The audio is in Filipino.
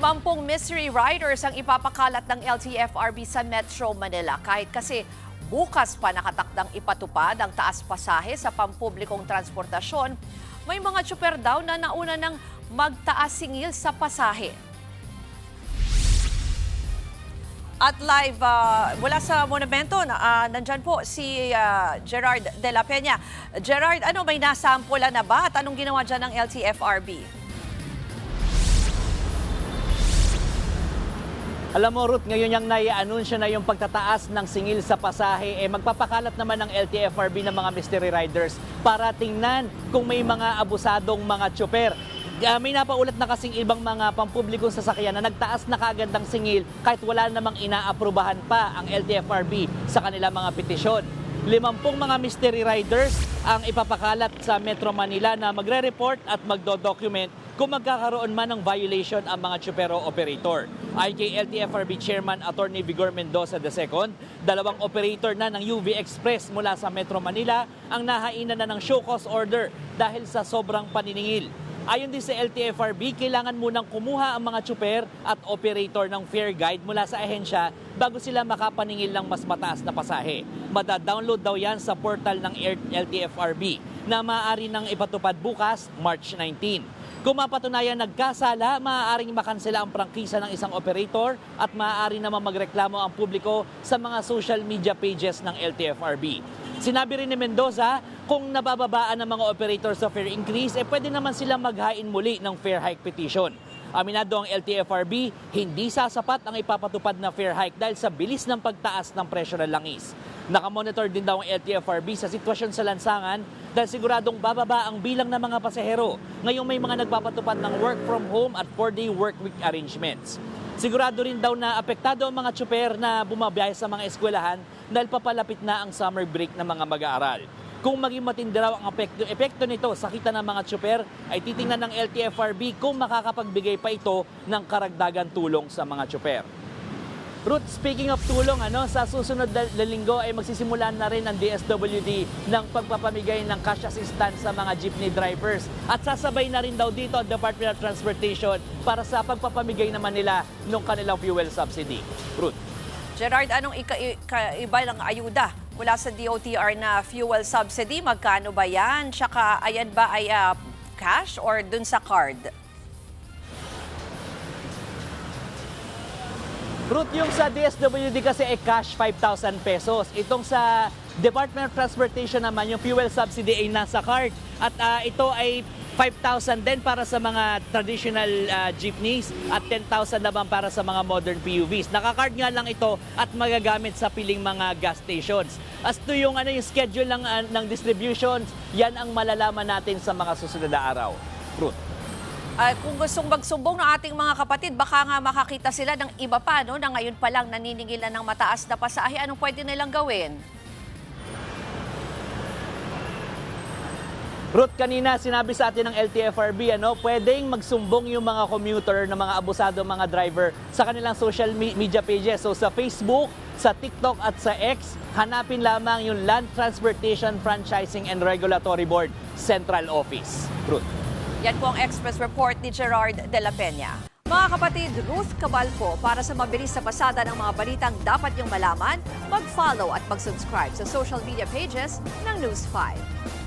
50 mystery riders ang ipapakalat ng LTFRB sa Metro Manila. Kahit kasi bukas pa nakatakdang ipatupad ang taas pasahe sa pampublikong transportasyon, may mga tsuper daw na nauna ng magtaas singil sa pasahe. At live mula sa monumento, nandyan po si Gerard de la Peña. Gerard, may nasampulan na ba at anong ginawa dyan ng LTFRB? Alam mo, Ruth, ngayon yung nai-anunsyo na yung pagtataas ng singil sa pasahe, magpapakalat naman ng LTFRB ng mga mystery riders para tingnan kung may mga abusadong mga tsuper. May napaulat na kasing ibang mga pampublikong sasakyan na nagtaas na kaagad ng singil kahit wala namang inaaprubahan pa ang LTFRB sa kanilang mga petisyon. 50 mga mystery riders ang ipapakalat sa Metro Manila na magre-report at magdo-document kung magkakaroon man ng violation ang mga tsupero operator. Ayon kay LTFRB Chairman Attorney Vigor Mendoza II, 2 operator na ng UV Express mula sa Metro Manila ang nahainan na ng show cause order dahil sa sobrang paniningil. Ayon din sa LTFRB, kailangan munang kumuha ang mga tsuper at operator ng fare guide mula sa ahensya bago sila makapaningil ng mas mataas na pasahe. Mada-download daw yan sa portal ng LTFRB na maaari nang ipatupad bukas, March 19. Kung mapatunayan nagkasala, maaaring makansela ang prangkisa ng isang operator at maaari naman magreklamo ang publiko sa mga social media pages ng LTFRB. Sinabi rin ni Mendoza, kung nabababaan ng mga operator sa fare increase, pwede naman silang maghain muli ng fare hike petition. Aminado ang LTFRB, hindi sasapat ang ipapatupad na fare hike dahil sa bilis ng pagtaas ng presyo ng langis. Nakamonitor din daw ang LTFRB sa sitwasyon sa lansangan dahil siguradong bababa ang bilang ng mga pasahero. Ngayong may mga nagpapatupad ng work from home at 4-day work week arrangements. Sigurado rin daw na apektado ang mga tsuper na bumabiyahe sa mga eskwelahan dahil papalapit na ang summer break ng mga mag-aaral. Kung maging matindi raw ang epekto nito sa kita ng mga tsuper, ay titingnan ng LTFRB kung makakapagbigay pa ito ng karagdagan tulong sa mga tsuper. Ruth, speaking of tulong, sa susunod na linggo ay magsisimula na rin ang DSWD ng pagpapamigay ng cash assistance sa mga jeepney drivers. At sasabay na rin daw dito ang Department of Transportation para sa pagpapamigay naman nila ng kanilang fuel subsidy. Ruth. Gerard, anong iba ng ayuda mula sa DOTR na fuel subsidy? Magkano ba yan? Tsaka ayan ba ay cash or dun sa card? Ruth, yung sa DSWD kasi ay cash 5,000 pesos. Itong sa Department of Transportation naman, yung fuel subsidy ay nasa card. At ito ay 5,000 din para sa mga traditional jeepneys at 10,000 naman para sa mga modern PUVs. Naka-card nga lang ito at magagamit sa piling mga gas stations. As to yung, yung schedule ng distributions, yan ang malalaman natin sa mga susunod na araw. Ruth. Kung gustong magsumbong ng ating mga kapatid, baka nga makakita sila ng iba pa, na ngayon pa lang naniningil na ng mataas na pasahe. Anong pwede nilang gawin? Ruth, kanina sinabi sa atin ng LTFRB, pwedeng magsumbong yung mga commuter na mga abusado mga driver sa kanilang social media pages. So sa Facebook, sa TikTok at sa X, hanapin lamang yung Land Transportation Franchising and Regulatory Board Central Office. Ruth. Yan po ang Express Report ni Gerard de la Peña. Mga kapatid, Ruth Cabalco, para sa mabilis na pasada ng mga balitang dapat niyong malaman, mag-follow at mag-subscribe sa social media pages ng News 5.